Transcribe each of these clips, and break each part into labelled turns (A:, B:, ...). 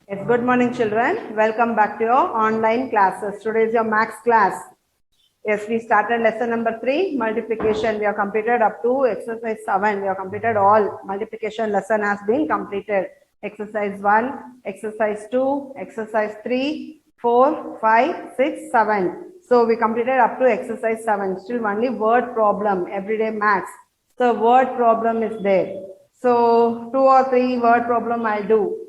A: Yes, good morning, children. Welcome back to your online classes. Today is your maths class. Yes, we started lesson number 3, multiplication. We have completed up to exercise 7. We have completed all. Multiplication lesson has been completed. Exercise 1, exercise 2, exercise 3, 4, 5, 6, 7. So we completed up to exercise 7. Still only word problem, everyday maths. So word problem is there. So 2 or 3 word problem I'll do.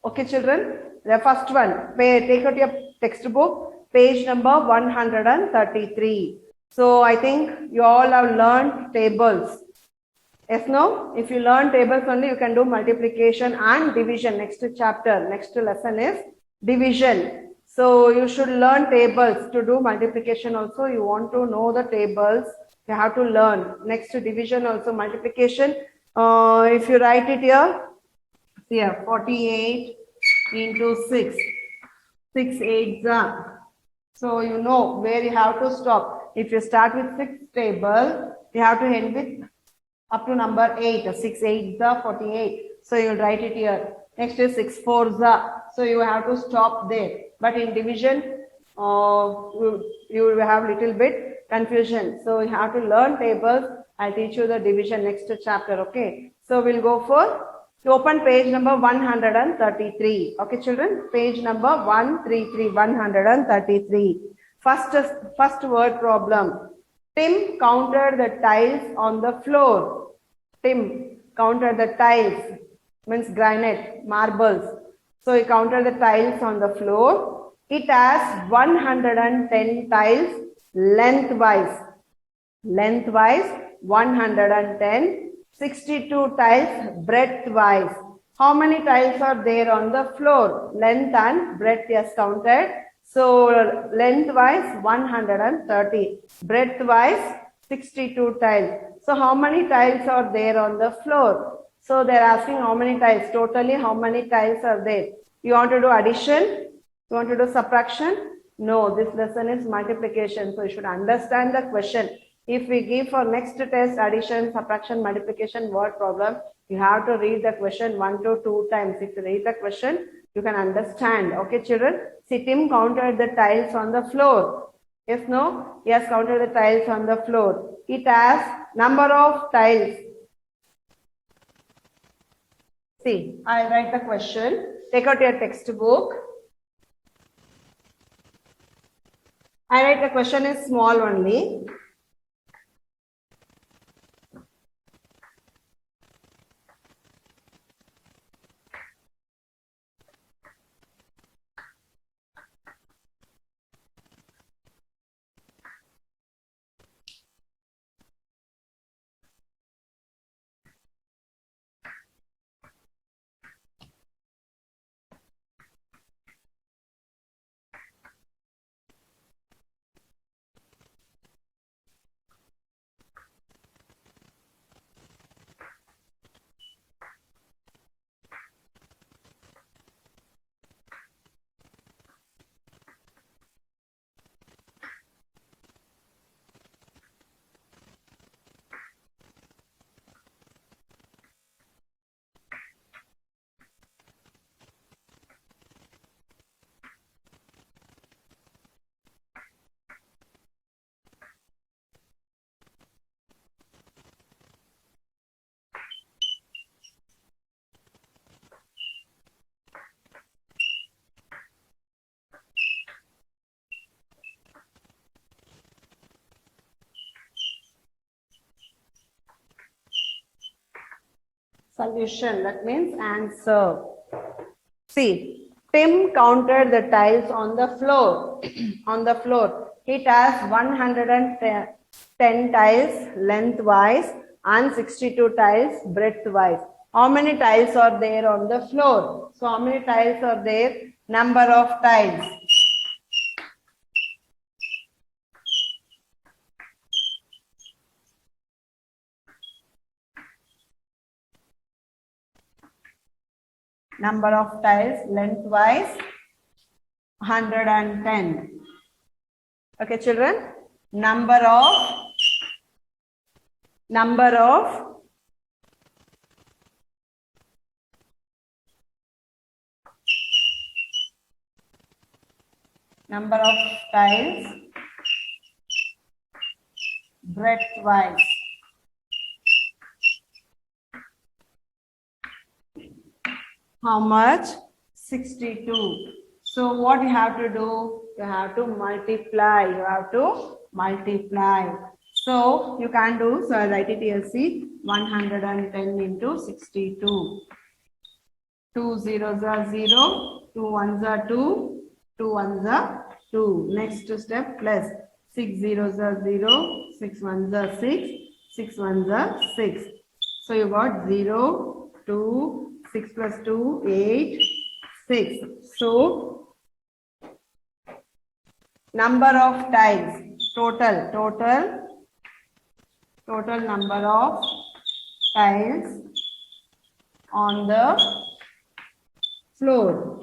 A: Okay, children, the first one, take out your textbook, page number 133. So I think you all have learned tables. Yes, no? If you learn tables only, you can do multiplication and division. Next chapter, next lesson is division. So you should learn tables to do multiplication also. You want to know the tables, you have to learn. Next division also, multiplication. If you write it here, 48 into 6. 6 8s are. So you know where you have to stop. If you start with 6 table, you have to end with up to number 8. 6 8s are 48. So you will write it here. Next is 6 4s are. So you have to stop there. But in division, you will have little bit confusion. So you have to learn tables. I'll teach you the division next chapter. Okay. So we'll go for open page number 133. Okay, children, page number 133. First word problem. Tim counted the tiles on the floor. Tim counted the tiles, means granite, marbles. So he counted the tiles on the floor. It has 110 tiles lengthwise. Lengthwise 110. 62 tiles breadthwise. How many tiles are there on the floor? Length and breadth is counted. So lengthwise 130. Breadthwise 62 tiles. So how many tiles are there on the floor? So they are asking how many tiles. Totally how many tiles are there? You want to do addition? You want to do subtraction? No, this lesson is multiplication. So you should understand the question. If we give for next test addition, subtraction, multiplication, word problem, you have to read the question 1 to 2 times. If you read the question, you can understand. Okay, children? See, Tim counted the tiles on the floor. Yes, no? He has counted the tiles on the floor. It has number of tiles. See, I write the question. Take out your textbook. I write the question is small only. Solution, that means answer. See, Tim counted the tiles on the floor. On the floor, it has 110 tiles lengthwise and 62 tiles breadthwise. How many tiles are there on the floor? So, how many tiles are there? Number of tiles. Number of tiles lengthwise 110. Okay, children. Number of number of tiles breadth-wise. How much? 62. So what you have to do? You have to multiply. You have to multiply. So you can do, so I'll write it here, see, 110 into 62. 2 zeros are 0, 2 ones are 2, 2 ones are 2. Next step, plus 6 zeros are 0, 6 ones are 6, 6 ones are 6. So you got 0, 2, 6 plus 2, 8, 6. So number of tiles, total number of tiles on the floor.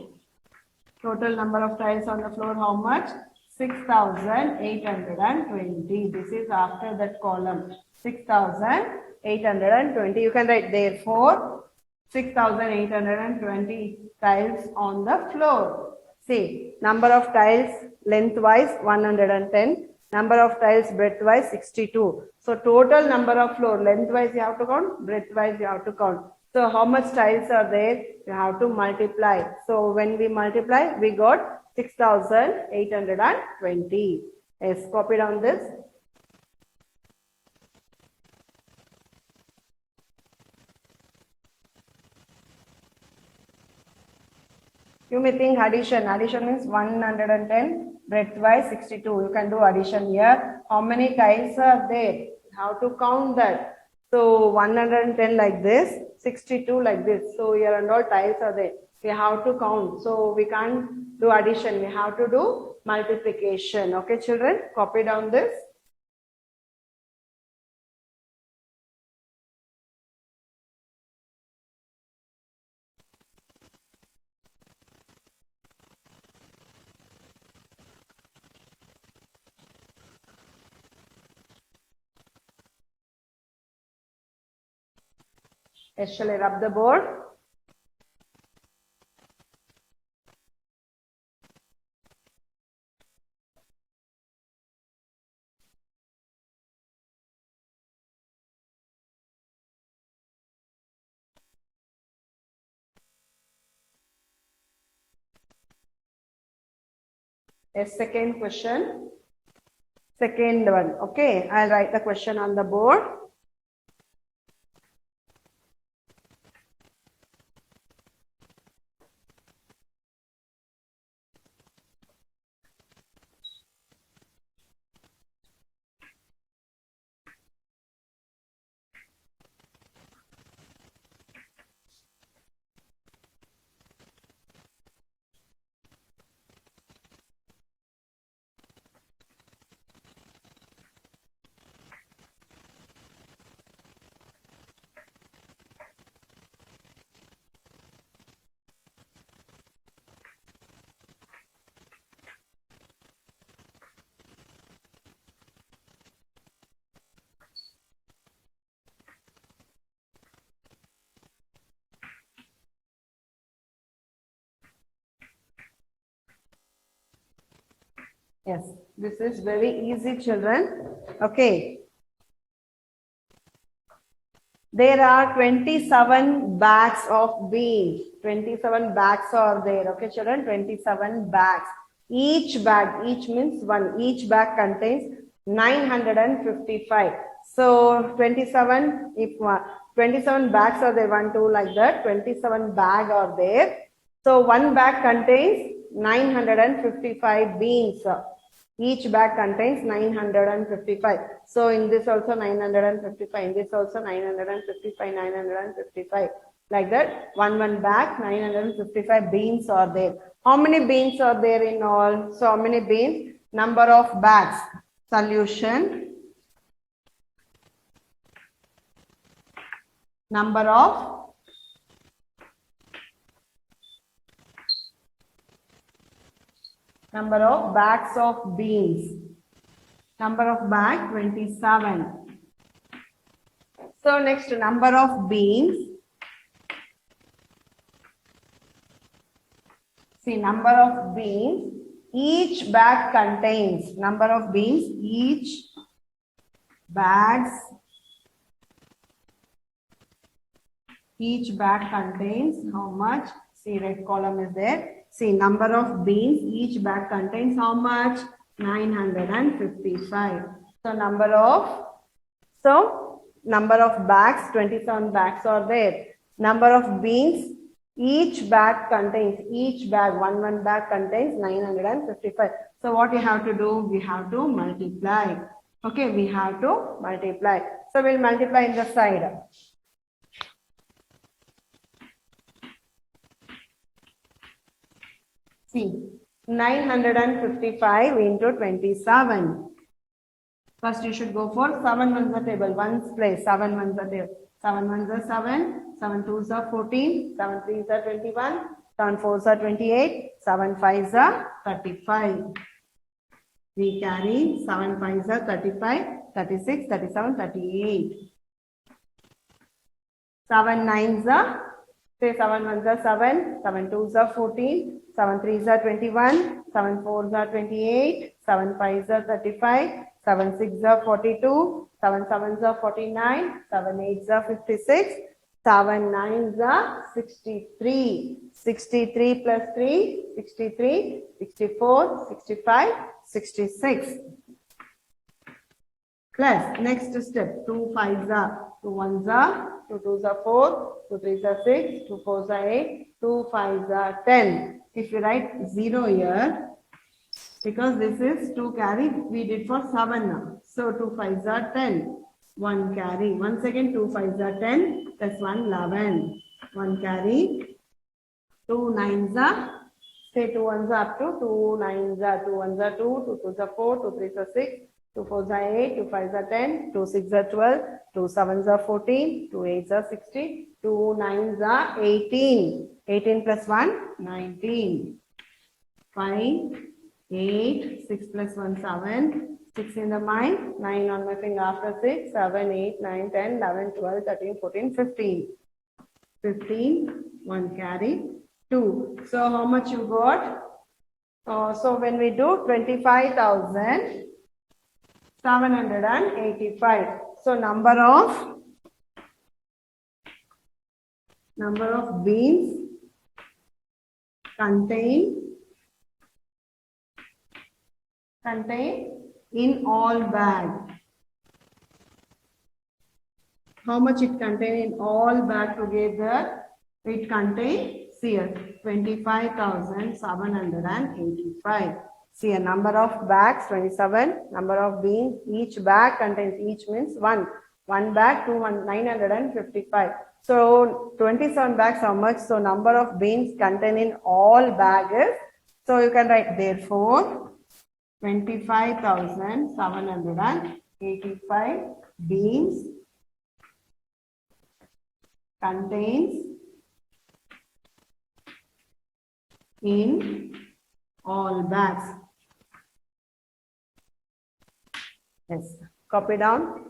A: Total number of tiles on the floor, how much? 6,820. This is after that column. 6,820. You can write therefore 6,820 tiles on the floor. See, number of tiles lengthwise 110. Number of tiles breadthwise 62. So total number of floor, lengthwise you have to count, breadthwise you have to count. So how much tiles are there? You have to multiply. So when we multiply, we got 6,820. Yes, copy down this. You may think addition. Addition means 110 breadthwise 62. You can do addition here. How many tiles are there? How to count that? So 110 like this, 62 like this. So here and all tiles are there. We have to count. So we can't do addition. We have to do multiplication. Okay, children, copy down this. Yes, shall I rub the board? A second question. Second one. Okay, I'll write the question on the board. Yes, this is very easy, children. Okay. There are 27 bags of beans. 27 bags are there. Okay, children, 27 bags. Each bag, each means one. Each bag contains 955. So 27, if 27 bags are there, 1, 2 like that, 27 bag are there. So one bag contains 955 beans. Each bag contains 955. So in this also 955, in this also 955, 955. Like that, one bag, 955 beans are there. How many beans are there in all? So how many beans? Number of bags. Solution. Number of bags of beans. Number of bag 27. So next, number of beans. See, number of beans Each bag contains number of beans. Each bag contains how much? See, red column is there. See, number of beans. Each bag contains how much? 955. So number of bags, 27 bags are there. Number of beans, each bag, one bag contains 955. So what you have to do? We have to multiply. Okay, we have to multiply. So we'll multiply in the side. See, 955 into 27. First you should go for 7 ones are table. Ones place, 7 ones are there. 7 ones are 7, 7 twos are 14, 7 threes are 21, 7 fours are 28, 7 fives are 35. We carry 7 fives are 35, 36, 37, 38. 7 nines are, say 7 ones are 7, 7 twos are 14, 7 threes are 21, 7 fours are 28, 7 fives are 35, 7 sixes are 42, 7 sevens are 49, 7 eights are 56, 7 nines are 63. 63 plus 3, 63, 64, 65, 66. Plus, next step, 2 fives are, 2 ones are, 2 twos are 4, 2 threes are 6, 2 fours are 8, 2 fives are 10. If you write 0 here, because this is 2 carry, we did for 7 now. So 2 fives are 10. 1 carry. Once again, 2 fives are 10 plus 1, 11. 1 carry. 2 nines are, say 2 ones are up to 2 nines are, 2 ones are 2, 2 twos are 4, 2 threes are 6, 2 fours are 8, 2 fives are 10, 2 sixes are 12, 2 sevens are 14, 2 eights are 60, 2 nines are 18. 18 plus 1, 19. 5, 8, 6 plus 1, 7, 6 in the mind, 9 on my finger after 6, 7, 8, 9, 10, 11, 12, 13, 14, 15. 15, 1 carry, 2. So how much you got? So when we do 25,785. So number of beans contain in all bag. How much it contain in all bag together? It contain, see here, 25,785. See a number of bags, 27. Number of beans, each bag contains, each means 1. 1 bag, 955. So 27 bags, how much? So number of beans contained in all bag is, so you can write therefore 25,785 beans contains in all bags. Yes, copy down.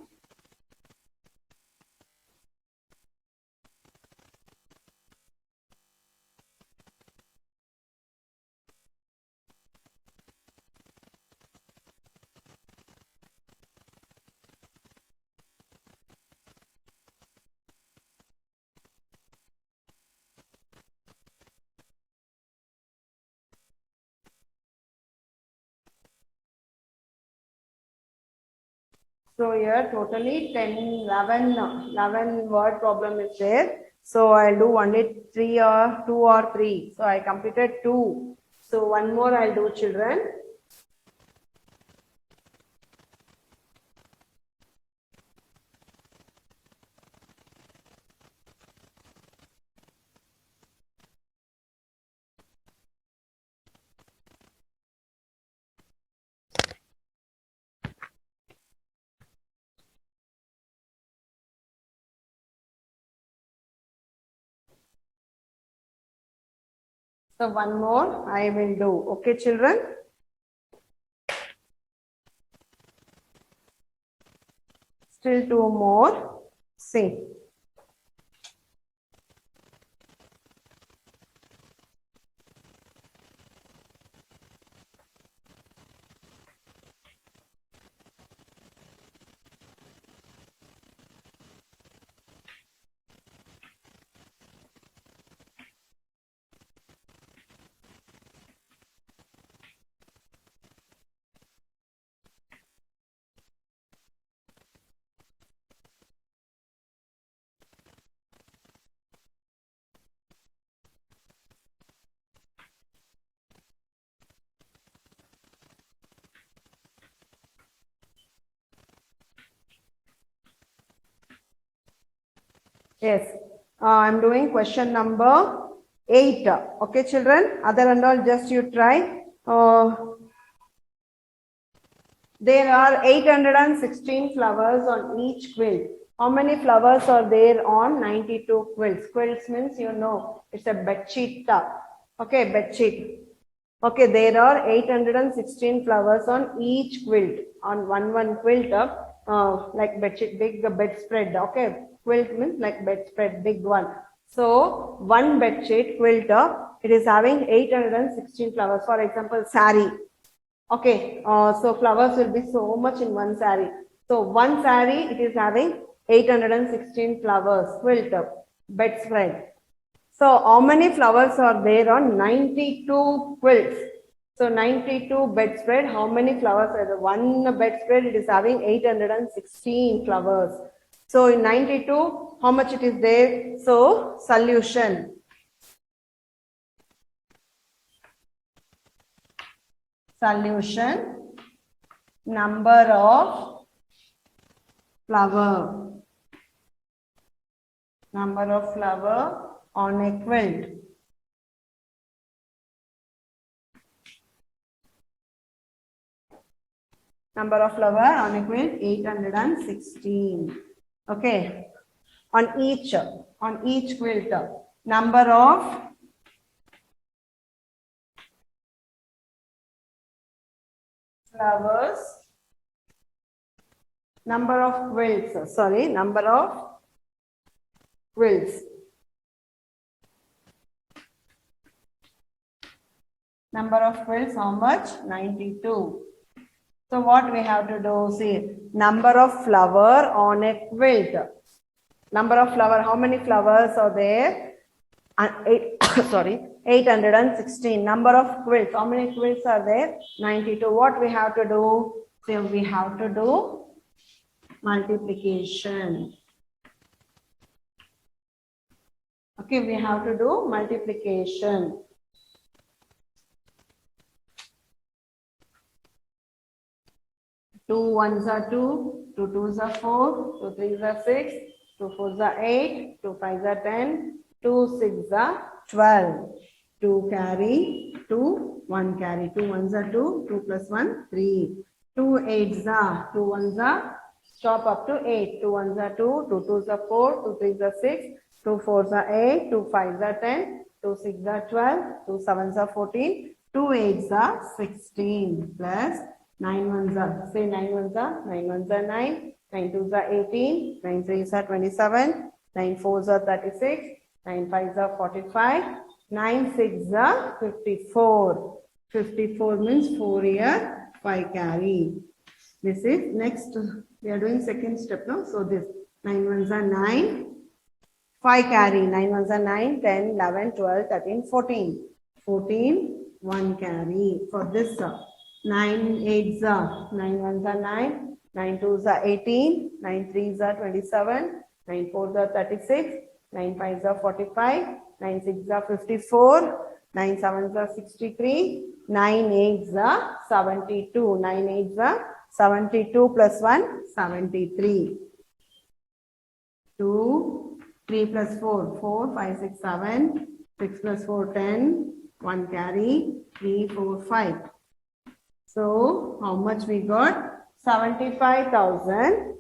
A: So here totally 11 word problem is there. So I'll do only 2 or 3. So I completed 2. So one more I'll do, children. So one more I will do. Okay, children? Still 2 more. See. Yes, I'm doing question number 8. Okay, children, other and all, just you try. There are 816 flowers on each quilt. How many flowers are there on 92 quilts? Quilts means you know, it's a bedsheet. Okay, bedsheet. Okay, there are 816 flowers on each quilt. On one quilt, like bedsheet, big bedspread. Okay, quilt means like bedspread, big one. So one bedsheet quilt, it is having 816 flowers. For example, sari. Okay, so flowers will be so much in one sari. So one sari, it is having 816 flowers, quilt, bedspread. So how many flowers are there on 92 quilts? So 92 bedspread, how many flowers are there? One bedspread, it is having 816 flowers. So in 92, how much it is there? So solution. Solution, number of flower. Number of flower on a quilt. Number of flower on a quilt, 816. Okay. On each quilt, number of flowers, number of quilts, sorry, number of quilts. Number of quilts, how much? 92. So what we have to do, see, number of flower on a quilt. Number of flower, how many flowers are there? Sorry, 816. Number of quilts, how many quilts are there? 92. What we have to do? So we have to do multiplication. Okay, we have to do multiplication. 2 ones are 2, 2 twos are 4, 2 threes are 6, 2 fours are 8, 2 fives are 10, 2 sixes are 12. 2 carry, 2, 1 carry. 2 ones are 2, 2 plus 1, 3. 2 eights are, 2 ones are, stop up to 8. 2 ones are 2, 2 twos are 4, 2 threes are 6, 2 fours are 8, 2 fives are 10, 2 sixes are 12, 2 sevens are 14, 2 eights are 16 plus 9 ones are, say 9 ones are, 9 ones are 9, 9 twos are 18, 9 threes are 27, 9 fours are 36, 9 fives are 45, 9 sixes are 54. 54 means 4 here, 5 carry. This is next, we are doing second step now. So this 9 ones are 9, 5 carry, 9 ones are 9, 10, 11, 12, 13, 14. 14, 1 carry. For this, 9 eights are, 9 ones are 9, 9 twos are 18, 9 threes are 27, 9 fours are 36, 9 fives are 45, 9 sixes are 54, 9 sevens are 63, 9 eights are 72, 9 eights are 72 plus 1, 73. 2, 3 plus 4, 4, 5, 6, 7, 6 plus 4, 10, 1 carry, 3, 4, 5. So, how much we got? 75,000.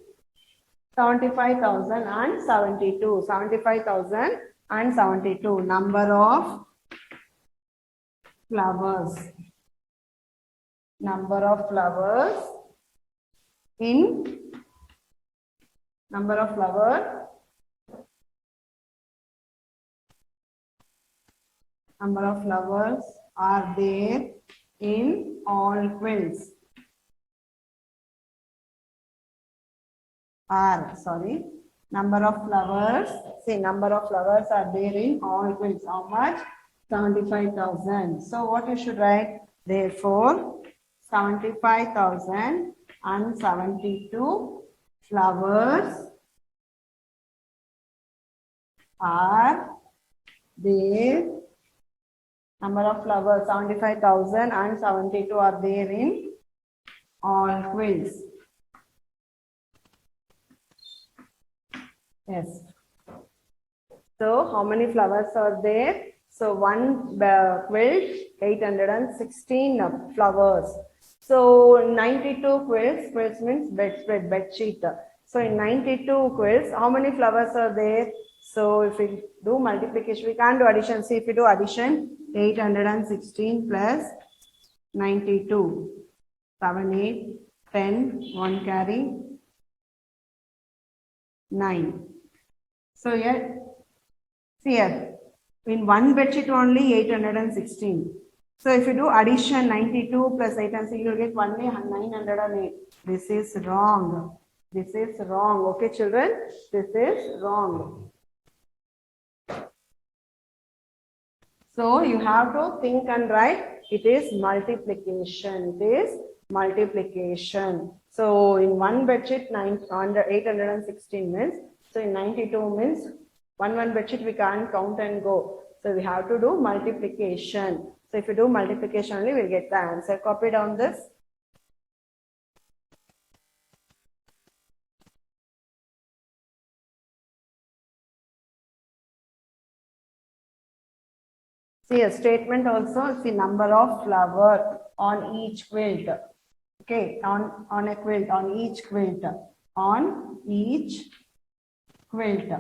A: 75,000 and 72. 75,000 and 72. Number of flowers. Number of flowers in number of flowers. Number of flowers are there in all quilts. Number of flowers, say number of flowers are there in all quilts. How much? 75,000. So what you should write? Therefore, 75,000 and 72 flowers are there. Number of flowers, 75,000 and 72 are there in all quilts. Yes. So how many flowers are there? So one quilt, 816 flowers. So 92 quilts means bedspread, bed sheet. So in 92 quilts, how many flowers are there? So if we do multiplication, we can't do addition. See, if we do addition, 816 plus 92, 7, 8, 10, 1 carry, 9. So here, see here, in one bedsheet only 816. So if you do addition 92 plus 816, you will get only 908. This is wrong. This is wrong. Okay, children? This is wrong. So you have to think and write. It is multiplication. It is multiplication. So in one bedsheet, 816 means. So in 92 means one bedsheet we can't count and go. So we have to do multiplication. So if you do multiplication only, we'll get the answer. Copy down this. See a statement also, see number of flower on each quilt. Okay, on a quilt, on each quilt, on each quilt.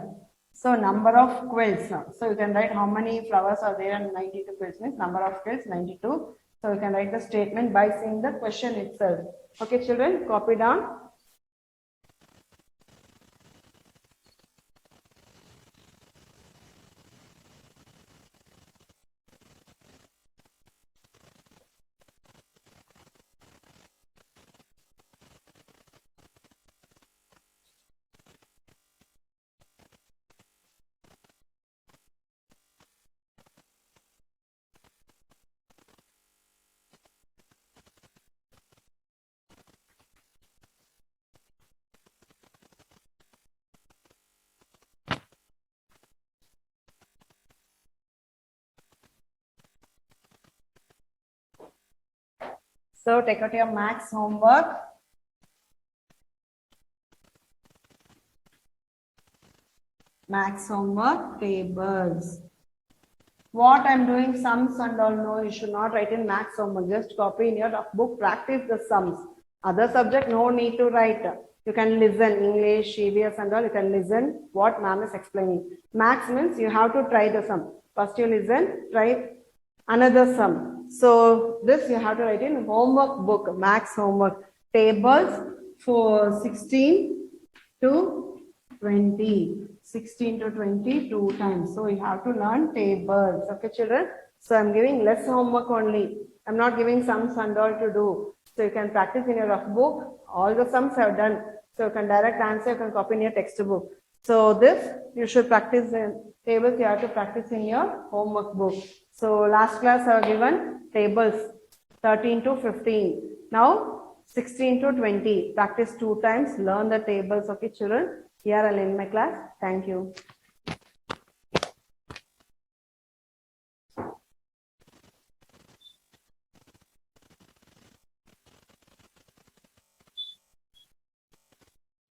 A: So number of quilts. So you can write how many flowers are there in 92 quilts means number of quilts 92. So you can write the statement by seeing the question itself. Okay, children, copy down. So take out your max homework. Max homework tables. What I'm doing sums and all, no, you should not write in max homework. Just copy in your book, practice the sums. Other subject, no need to write. You can listen, English, EVS and all, you can listen what ma'am is explaining. Max means you have to try the sum. First you listen, try another sum. So this you have to write in homework book, max homework. Tables for 16 to 20. 16 to 20 two times. So you have to learn tables. Okay, children? So I'm giving less homework only. I'm not giving sums and all to do. So you can practice in your rough book. All the sums I've done. So you can direct answer, you can copy in your textbook. So this, you should practice in tables. You have to practice in your homework book. So last class I have given tables 13 to 15. Now 16 to 20. Practice two times. Learn the tables. Okay, children? Here I'll end my class. Thank you.